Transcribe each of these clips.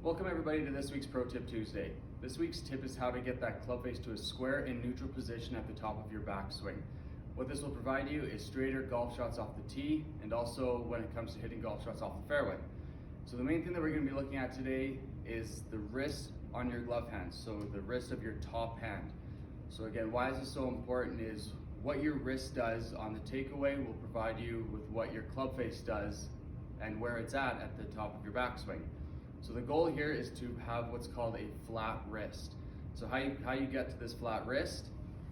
Welcome everybody to this week's Pro Tip Tuesday. This week's tip is how to get that club face to a square and neutral position at the top of your backswing. What this will provide you is straighter golf shots off the tee and also when it comes to hitting golf shots off the fairway. So the main thing that we're going to be looking at today is the wrist on your glove hand, so the wrist of your top hand. So again, why is this so important is what your wrist does on the takeaway will provide you with what your club face does and where it's at the top of your backswing. So the goal here is to have what's called a flat wrist. So how you get to this flat wrist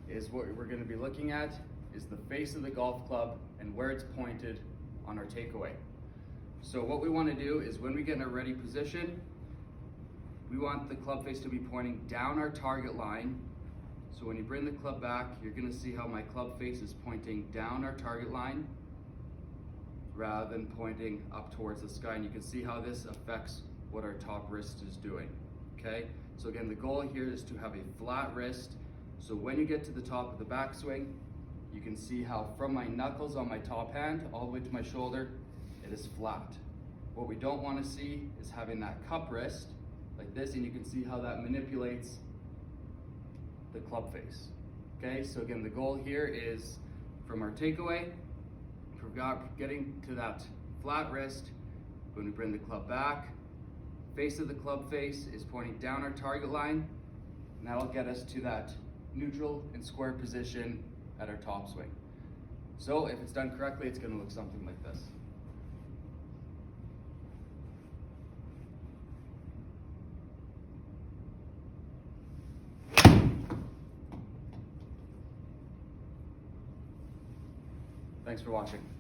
is what we're going to be looking at is the face of the golf club and where it's pointed on our takeaway. So what we want to do is when we get in a ready position, we want the club face to be pointing down our target line. So when you bring the club back, you're going to see how my club face is pointing down our target line rather than pointing up towards the sky. And you can see how this affects what our top wrist is doing, okay? So again, the goal here is to have a flat wrist. So when you get to the top of the backswing, you can see how from my knuckles on my top hand all the way to my shoulder, it is flat. What we don't want to see is having that cup wrist like this, and you can see how that manipulates the club face, okay? So again, the goal here is from our takeaway, getting to that flat wrist. When we bring the club back, face of the club face is pointing down our target line, and that'll get us to that neutral and square position at our top swing. So if it's done correctly, it's going to look something like this. Thanks for watching.